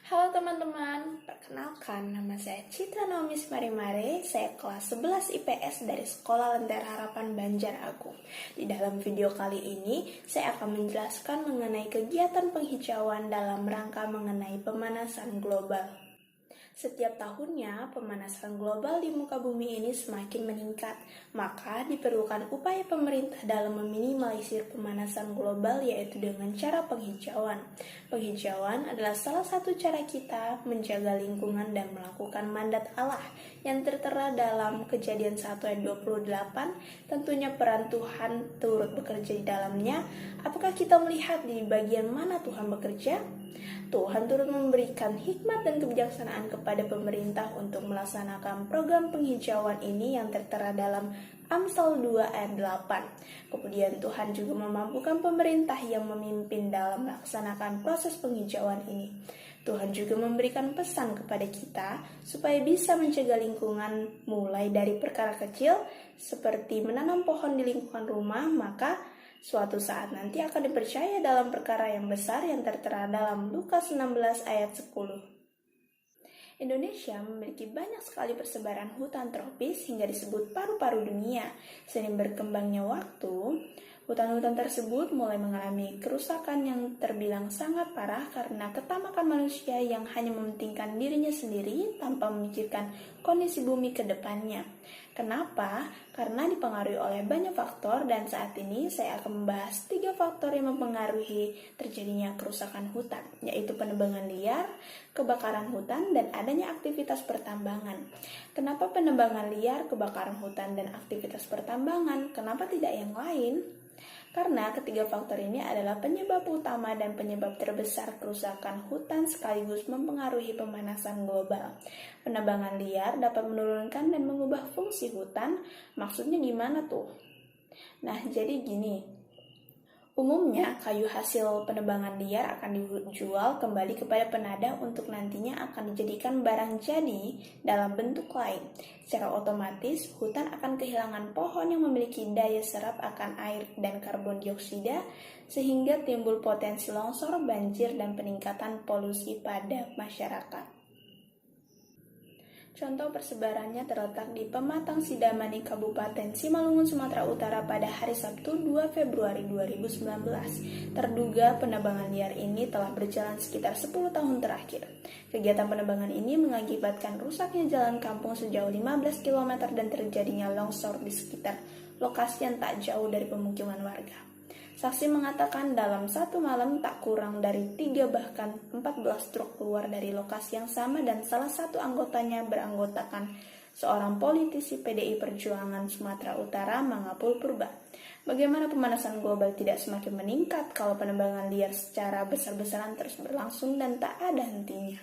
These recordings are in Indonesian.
Halo teman-teman, perkenalkan nama saya Citra Nomis Marimare, saya kelas 11 IPS dari Sekolah Lentera Harapan Banjar-Agung. Di dalam video kali ini, saya akan menjelaskan mengenai kegiatan penghijauan dalam rangka mengenai pemanasan global. Setiap tahunnya, pemanasan global di muka bumi ini semakin meningkat, maka diperlukan upaya pemerintah dalam meminimalisir pemanasan global yaitu dengan cara penghijauan. Penghijauan adalah salah satu cara kita menjaga lingkungan dan melakukan mandat Allah yang tertera dalam Kejadian 1 ayat 28, tentunya peran Tuhan turut bekerja di dalamnya. Apakah kita melihat di bagian mana Tuhan bekerja? Tuhan turut memberikan hikmat dan kebijaksanaan kepada pemerintah untuk melaksanakan program penghijauan ini yang tertera dalam Amsal 2 ayat 8. Kemudian Tuhan juga memampukan pemerintah yang memimpin dalam melaksanakan proses penghijauan ini. Tuhan juga memberikan pesan kepada kita supaya bisa menjaga lingkungan mulai dari perkara kecil seperti menanam pohon di lingkungan rumah, maka suatu saat nanti akan dipercaya dalam perkara yang besar yang tertera dalam Lukas 16 ayat 10. Indonesia memiliki banyak sekali persebaran hutan tropis hingga disebut paru-paru dunia. Seiring berkembangnya waktu, hutan-hutan tersebut mulai mengalami kerusakan yang terbilang sangat parah karena ketamakan manusia yang hanya mementingkan dirinya sendiri tanpa memikirkan kondisi bumi ke depannya. Kenapa? Karena dipengaruhi oleh banyak faktor, dan saat ini saya akan membahas 3 faktor yang mempengaruhi terjadinya kerusakan hutan, yaitu penebangan liar, kebakaran hutan, dan adanya aktivitas pertambangan. Kenapa penebangan liar, kebakaran hutan, dan aktivitas pertambangan? Kenapa tidak yang lain? Karena ketiga faktor ini adalah penyebab utama dan penyebab terbesar kerusakan hutan sekaligus mempengaruhi pemanasan global. Penebangan liar dapat menurunkan dan mengubah fungsi hutan. Maksudnya gimana tuh? Nah, jadi gini. Umumnya, kayu hasil penebangan liar akan dijual kembali kepada penada untuk nantinya akan dijadikan barang jadi dalam bentuk lain. Secara otomatis, hutan akan kehilangan pohon yang memiliki daya serap akan air dan karbon dioksida, sehingga timbul potensi longsor, banjir, dan peningkatan polusi pada masyarakat. Contoh persebarannya terletak di Pematang Sidamani, Kabupaten Simalungun, Sumatera Utara pada hari Sabtu 2 Februari 2019. Terduga penebangan liar ini telah berjalan sekitar 10 tahun terakhir. Kegiatan penebangan ini mengakibatkan rusaknya jalan kampung sejauh 15 km dan terjadinya longsor di sekitar lokasi yang tak jauh dari pemukiman warga. Saksi mengatakan dalam satu malam tak kurang dari 3 bahkan 14 truk keluar dari lokasi yang sama dan salah satu anggotanya beranggotakan seorang politisi PDI Perjuangan Sumatera Utara, Mangapul Purba. Bagaimana pemanasan global tidak semakin meningkat kalau penebangan liar secara besar-besaran terus berlangsung dan tak ada hentinya?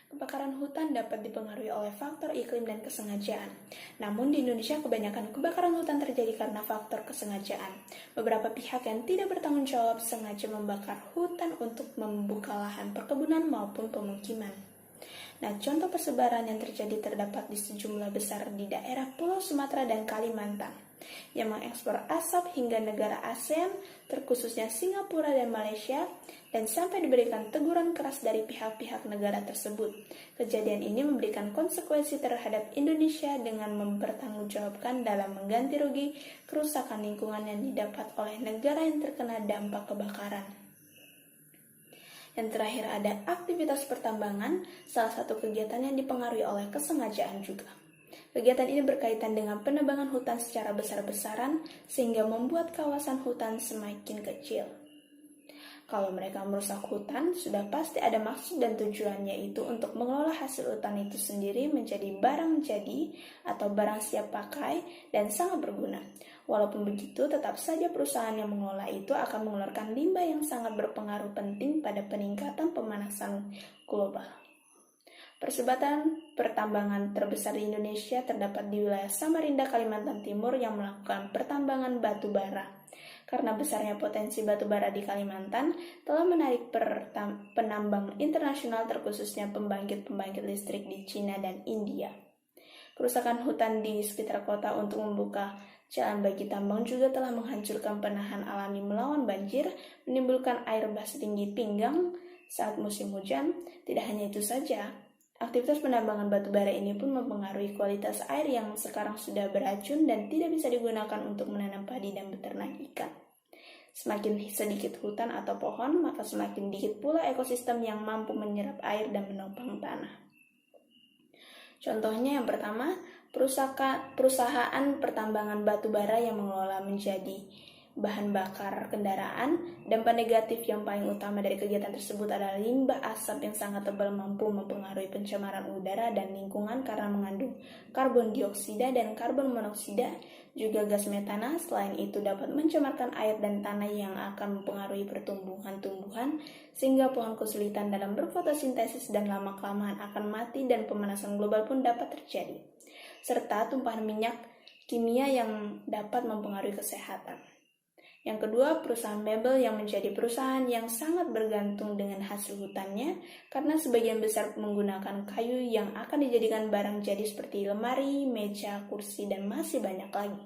Kebakaran hutan dapat dipengaruhi oleh faktor iklim dan kesengajaan. Namun di Indonesia kebanyakan kebakaran hutan terjadi karena faktor kesengajaan. Beberapa pihak yang tidak bertanggung jawab sengaja membakar hutan untuk membuka lahan perkebunan maupun pemukiman. Nah, contoh persebaran yang terjadi terdapat di sejumlah besar di daerah Pulau Sumatera dan Kalimantan, yang mengekspor asap hingga negara ASEAN, terkhususnya Singapura dan Malaysia, dan sampai diberikan teguran keras dari pihak-pihak negara tersebut. Kejadian ini memberikan konsekuensi terhadap Indonesia dengan mempertanggungjawabkan dalam mengganti rugi kerusakan lingkungan yang didapat oleh negara yang terkena dampak kebakaran. Yang terakhir ada aktivitas pertambangan, salah satu kegiatan yang dipengaruhi oleh kesengajaan juga. Kegiatan ini berkaitan dengan penebangan hutan secara besar-besaran sehingga membuat kawasan hutan semakin kecil. Kalau mereka merusak hutan, sudah pasti ada maksud dan tujuannya, itu untuk mengelola hasil hutan itu sendiri menjadi barang jadi atau barang siap pakai dan sangat berguna. Walaupun begitu, tetap saja perusahaan yang mengelola itu akan mengeluarkan limbah yang sangat berpengaruh penting pada peningkatan pemanasan global. Persebatan pertambangan terbesar di Indonesia terdapat di wilayah Samarinda, Kalimantan Timur yang melakukan pertambangan batu bara. Karena besarnya potensi batu bara di Kalimantan telah menarik penambang internasional, terkhususnya pembangkit-pembangkit listrik di Cina dan India. Kerusakan hutan di sekitar kota untuk membuka jalan bagi tambang juga telah menghancurkan penahan alami melawan banjir, menimbulkan air bah setinggi pinggang, saat musim hujan. Tidak hanya itu saja, aktivitas penambangan batu bara ini pun mempengaruhi kualitas air yang sekarang sudah beracun dan tidak bisa digunakan untuk menanam padi dan beternak ikan. Semakin sedikit hutan atau pohon, maka semakin dikit pula ekosistem yang mampu menyerap air dan menopang tanah. Contohnya yang pertama, perusahaan pertambangan batu bara yang mengelola menjadi bahan bakar kendaraan. Dampak negatif yang paling utama dari kegiatan tersebut adalah limbah asap yang sangat tebal mampu mempengaruhi pencemaran udara dan lingkungan karena mengandung karbon dioksida dan karbon monoksida, juga gas metana. Selain itu dapat mencemarkan air dan tanah yang akan mempengaruhi pertumbuhan tumbuhan sehingga pohon kesulitan dalam berfotosintesis dan lama-kelamaan akan mati, dan pemanasan global pun dapat terjadi, serta tumpahan minyak kimia yang dapat mempengaruhi kesehatan. Yang kedua, perusahaan mebel yang menjadi perusahaan yang sangat bergantung dengan hasil hutannya karena sebagian besar menggunakan kayu yang akan dijadikan barang jadi seperti lemari, meja, kursi, dan masih banyak lagi.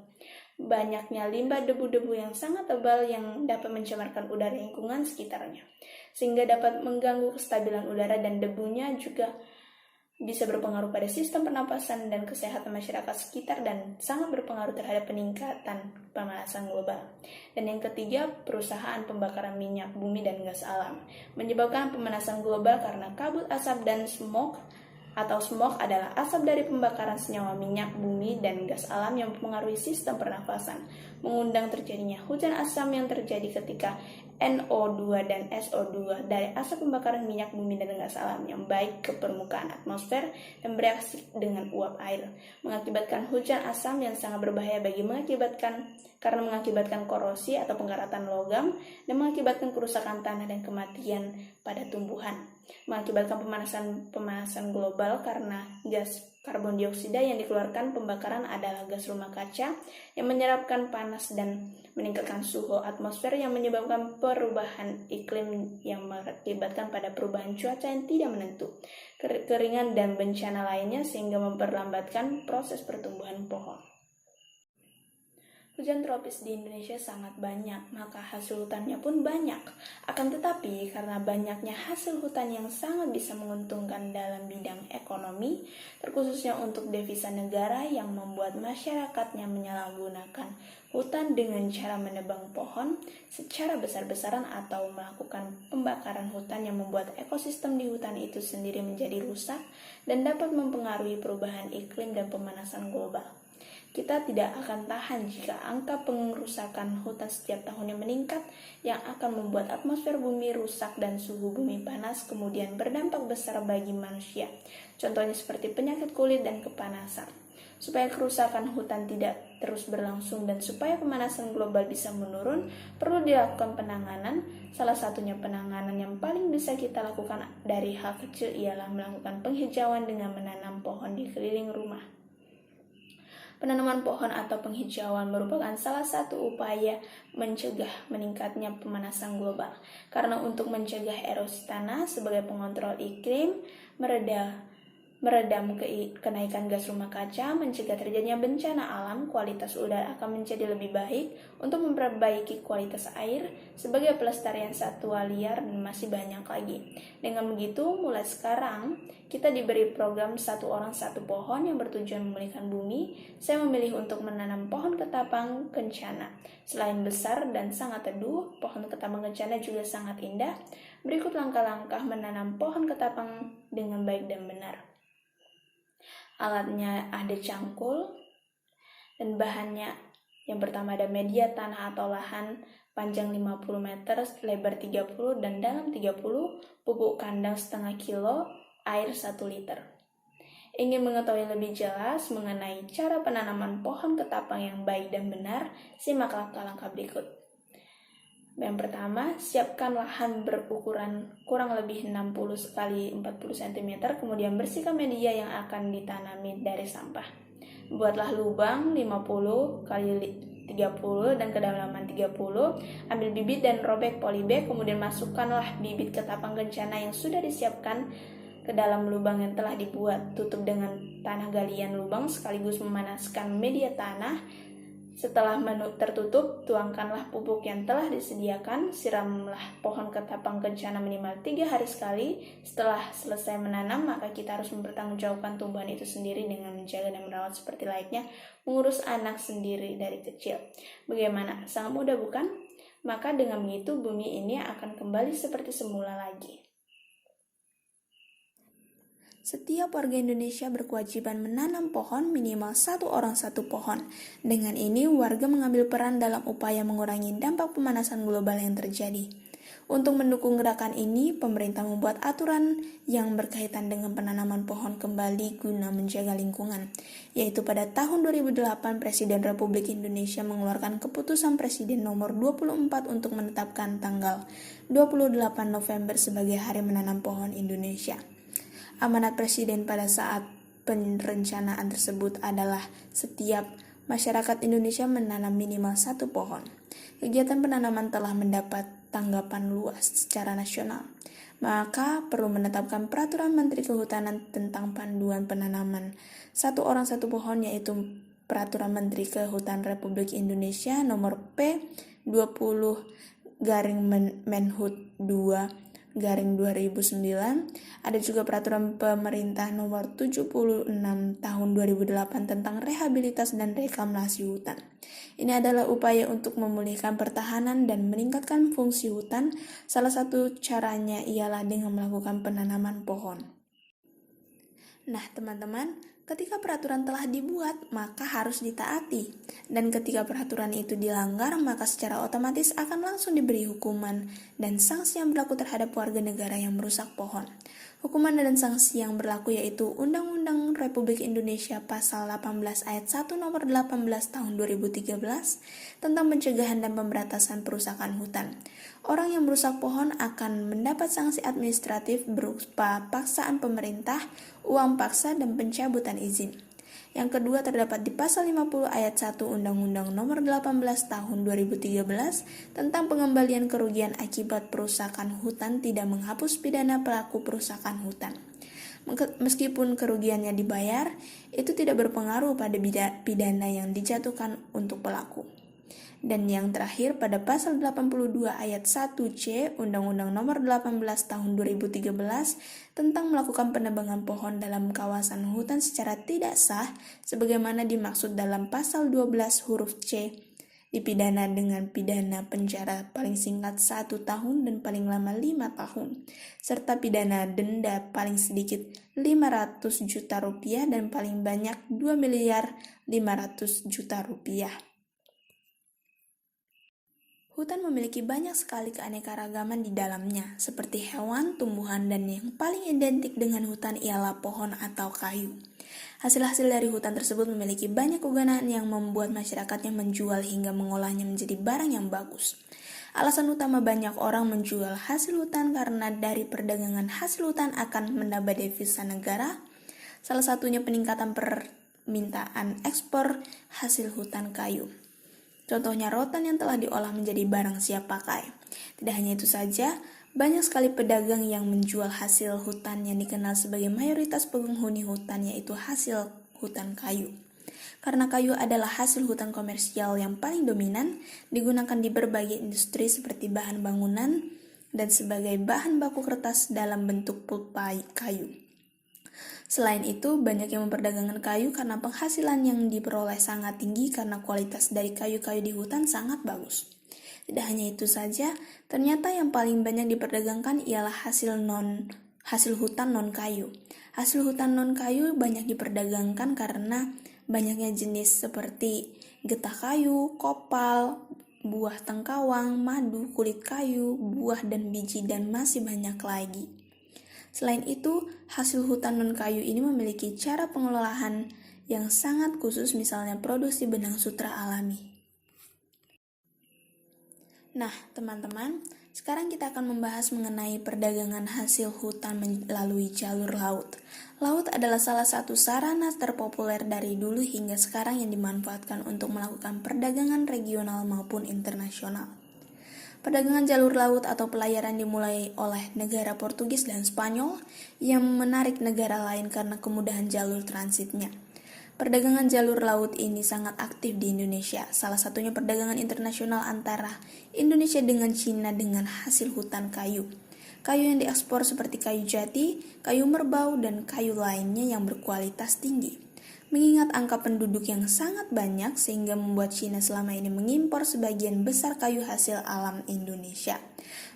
Banyaknya limbah debu-debu yang sangat tebal yang dapat mencemarkan udara lingkungan sekitarnya, sehingga dapat mengganggu kestabilan udara, dan debunya juga bisa berpengaruh pada sistem pernapasan dan kesehatan masyarakat sekitar dan sangat berpengaruh terhadap peningkatan pemanasan global. Dan yang ketiga, perusahaan pembakaran minyak bumi dan gas alam menyebabkan pemanasan global karena kabut asap dan smog adalah asap dari pembakaran senyawa minyak bumi dan gas alam yang mempengaruhi sistem pernapasan, mengundang terjadinya hujan asam yang terjadi ketika NO2 dan SO2 dari asap pembakaran minyak bumi dan gas alam yang baik ke permukaan atmosfer dan bereaksi dengan uap air, mengakibatkan hujan asam yang sangat berbahaya karena mengakibatkan korosi atau pengkaratan logam dan mengakibatkan kerusakan tanah dan kematian pada tumbuhan, mengakibatkan pemanasan global karena gas karbon dioksida yang dikeluarkan pembakaran adalah gas rumah kaca yang menyerapkan panas dan meningkatkan suhu atmosfer yang menyebabkan perubahan iklim yang mengakibatkan pada perubahan cuaca yang tidak menentu, kekeringan dan bencana lainnya sehingga memperlambatkan proses pertumbuhan pohon. Hujan tropis di Indonesia sangat banyak, maka hasil hutannya pun banyak. Akan tetapi, karena banyaknya hasil hutan yang sangat bisa menguntungkan dalam bidang ekonomi, terkhususnya untuk devisa negara yang membuat masyarakatnya menyalahgunakan hutan dengan cara menebang pohon secara besar-besaran atau melakukan pembakaran hutan yang membuat ekosistem di hutan itu sendiri menjadi rusak dan dapat mempengaruhi perubahan iklim dan pemanasan global. Kita tidak akan tahan jika angka pengerusakan hutan setiap tahunnya meningkat, yang akan membuat atmosfer bumi rusak dan suhu bumi panas, kemudian berdampak besar bagi manusia. Contohnya seperti penyakit kulit dan kepanasan. Supaya kerusakan hutan tidak terus berlangsung dan supaya pemanasan global bisa menurun, perlu dilakukan penanganan. Salah satunya penanganan yang paling bisa kita lakukan dari hal kecil ialah melakukan penghijauan dengan menanam pohon di keliling rumah. Penanaman pohon atau penghijauan merupakan salah satu upaya mencegah meningkatnya pemanasan global. Karena untuk mencegah erosi tanah sebagai pengontrol iklim, meredam kenaikan gas rumah kaca, mencegah terjadinya bencana alam, kualitas udara akan menjadi lebih baik, untuk memperbaiki kualitas air, sebagai pelestarian satwa liar, dan masih banyak lagi. Dengan begitu, mulai sekarang, kita diberi program Satu Orang Satu Pohon yang bertujuan memulihkan bumi. Saya memilih untuk menanam pohon ketapang kencana. Selain besar dan sangat teduh, pohon ketapang kencana juga sangat indah. Berikut langkah-langkah menanam pohon ketapang dengan baik dan benar. Alatnya ada cangkul dan bahannya yang pertama ada media tanah atau lahan panjang 50 meter, lebar 30 dan dalam 30, pupuk kandang setengah kilo, air 1 liter. Ingin mengetahui lebih jelas mengenai cara penanaman pohon ketapang yang baik dan benar, simak langkah-langkah berikut. Yang pertama, siapkan lahan berukuran kurang lebih 60 x 40 cm, kemudian bersihkan media yang akan ditanami dari sampah. Buatlah lubang 50 x 30 dan kedalaman 30. Ambil bibit dan robek polybag, kemudian masukkanlah bibit ketapang kencana yang sudah disiapkan ke dalam lubang yang telah dibuat. Tutup dengan tanah galian lubang sekaligus memanaskan media tanah Setelah menu tertutup, tuangkanlah pupuk yang telah disediakan, siramlah pohon ketapang kencana minimal 3 hari sekali. Setelah selesai menanam, maka kita harus mempertanggungjawabkan tumbuhan itu sendiri dengan menjaga dan merawat seperti layaknya mengurus anak sendiri dari kecil. Bagaimana? Sangat mudah bukan? Maka dengan begitu bumi ini akan kembali seperti semula lagi. Setiap warga Indonesia berkewajiban menanam pohon minimal 1 orang 1 pohon. Dengan ini, warga mengambil peran dalam upaya mengurangi dampak pemanasan global yang terjadi. Untuk mendukung gerakan ini, pemerintah membuat aturan yang berkaitan dengan penanaman pohon kembali guna menjaga lingkungan, yaitu pada tahun 2008 Presiden Republik Indonesia mengeluarkan Keputusan Presiden Nomor 24 untuk menetapkan tanggal 28 November sebagai Hari Menanam Pohon Indonesia. Amanat Presiden pada saat perencanaan tersebut adalah setiap masyarakat Indonesia menanam minimal 1 pohon. Kegiatan penanaman telah mendapat tanggapan luas secara nasional, maka perlu menetapkan Peraturan Menteri Kehutanan tentang panduan penanaman 1 orang 1 pohon, yaitu Peraturan Menteri Kehutanan Republik Indonesia Nomor P20/Menhub 2/2009. Ada juga Peraturan Pemerintah Nomor 76 Tahun 2008 tentang rehabilitas dan reklamasi hutan. Ini adalah upaya untuk memulihkan pertahanan dan meningkatkan fungsi hutan. Salah satu caranya ialah dengan melakukan penanaman pohon. Nah, teman-teman, ketika peraturan telah dibuat, maka harus ditaati. Dan ketika peraturan itu dilanggar, maka secara otomatis akan langsung diberi hukuman dan sanksi yang berlaku terhadap warga negara yang merusak pohon. Hukuman dan sanksi yang berlaku yaitu Undang-Undang Republik Indonesia Pasal 18 Ayat 1 Nomor 18 Tahun 2013 tentang pencegahan dan pemberantasan perusakan hutan. Orang yang merusak pohon akan mendapat sanksi administratif berupa paksaan pemerintah, uang paksa, dan pencabutan izin. Yang kedua terdapat di Pasal 50 Ayat 1 Undang-Undang Nomor 18 Tahun 2013 tentang pengembalian kerugian akibat perusakan hutan tidak menghapus pidana pelaku perusakan hutan. Meskipun kerugiannya dibayar, itu tidak berpengaruh pada pidana yang dijatuhkan untuk pelaku. Dan yang terakhir pada Pasal 82 Ayat 1C Undang-Undang Nomor 18 Tahun 2013 tentang melakukan penebangan pohon dalam kawasan hutan secara tidak sah sebagaimana dimaksud dalam Pasal 12 huruf C, dipidana dengan pidana penjara paling singkat 1 tahun dan paling lama 5 tahun, serta pidana denda paling sedikit 500 juta rupiah dan paling banyak 2.500.000.000 rupiah. Hutan memiliki banyak sekali keanekaragaman di dalamnya, seperti hewan, tumbuhan, dan yang paling identik dengan hutan ialah pohon atau kayu. Hasil-hasil dari hutan tersebut memiliki banyak kegunaan yang membuat masyarakatnya menjual hingga mengolahnya menjadi barang yang bagus. Alasan utama banyak orang menjual hasil hutan karena dari perdagangan hasil hutan akan menambah devisa negara, salah satunya peningkatan permintaan ekspor hasil hutan kayu. Contohnya rotan yang telah diolah menjadi barang siap pakai. Tidak hanya itu saja, banyak sekali pedagang yang menjual hasil hutan yang dikenal sebagai mayoritas penghuni hutan, yaitu hasil hutan kayu. Karena kayu adalah hasil hutan komersial yang paling dominan, digunakan di berbagai industri seperti bahan bangunan dan sebagai bahan baku kertas dalam bentuk pulpa kayu. Selain itu, banyak yang memperdagangkan kayu karena penghasilan yang diperoleh sangat tinggi karena kualitas dari kayu-kayu di hutan sangat bagus. Tidak hanya itu saja, ternyata yang paling banyak diperdagangkan ialah hasil hutan non-kayu. Hasil hutan non-kayu banyak diperdagangkan karena banyaknya jenis seperti getah kayu, kopal, buah tengkawang, madu, kulit kayu, buah dan biji, dan masih banyak lagi. Selain itu, hasil hutan non-kayu ini memiliki cara pengelolaan yang sangat khusus, misalnya produksi benang sutra alami. Nah, teman-teman, sekarang kita akan membahas mengenai perdagangan hasil hutan melalui jalur laut. Laut adalah salah satu sarana terpopuler dari dulu hingga sekarang yang dimanfaatkan untuk melakukan perdagangan regional maupun internasional. Perdagangan jalur laut atau pelayaran dimulai oleh negara Portugis dan Spanyol yang menarik negara lain karena kemudahan jalur transitnya. Perdagangan jalur laut ini sangat aktif di Indonesia. Salah satunya perdagangan internasional antara Indonesia dengan Cina dengan hasil hutan kayu. Kayu yang diekspor seperti kayu jati, kayu merbau, dan kayu lainnya yang berkualitas tinggi. Mengingat angka penduduk yang sangat banyak sehingga membuat Cina selama ini mengimpor sebagian besar kayu hasil alam Indonesia.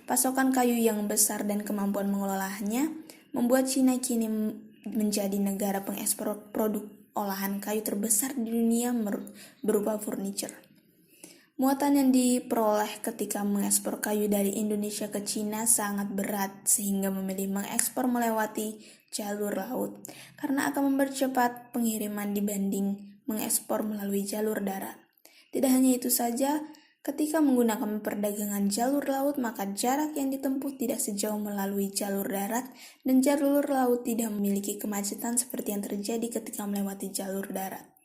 Pasokan kayu yang besar dan kemampuan mengelolanya membuat Cina kini menjadi negara pengekspor produk olahan kayu terbesar di dunia berupa furniture. Muatan yang diperoleh ketika mengekspor kayu dari Indonesia ke Cina sangat berat sehingga memilih mengekspor melewati jalur laut karena akan mempercepat pengiriman dibanding mengekspor melalui jalur darat. Tidak hanya itu saja, ketika menggunakan perdagangan jalur laut maka jarak yang ditempuh tidak sejauh melalui jalur darat dan jalur laut tidak memiliki kemacetan seperti yang terjadi ketika melewati jalur darat.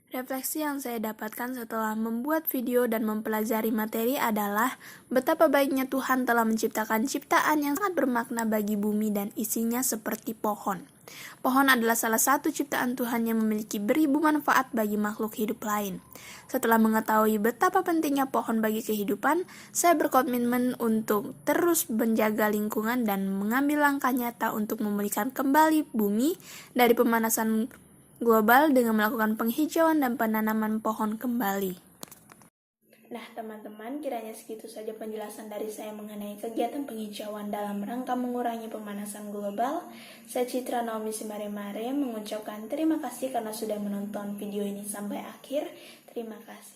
Refleksi yang saya dapatkan setelah membuat video dan mempelajari materi adalah betapa baiknya Tuhan telah menciptakan ciptaan yang sangat bermakna bagi bumi dan isinya seperti pohon. Pohon adalah salah satu ciptaan Tuhan yang memiliki beribu manfaat bagi makhluk hidup lain. Setelah mengetahui betapa pentingnya pohon bagi kehidupan, saya berkomitmen untuk terus menjaga lingkungan dan mengambil langkah nyata untuk memulihkan kembali bumi dari pemanasan global dengan melakukan penghijauan dan penanaman pohon kembali. Nah teman-teman, kiranya segitu saja penjelasan dari saya mengenai kegiatan penghijauan dalam rangka mengurangi pemanasan global. Saya Citra Naomi Simaremare mengucapkan terima kasih karena sudah menonton video ini sampai akhir. Terima kasih.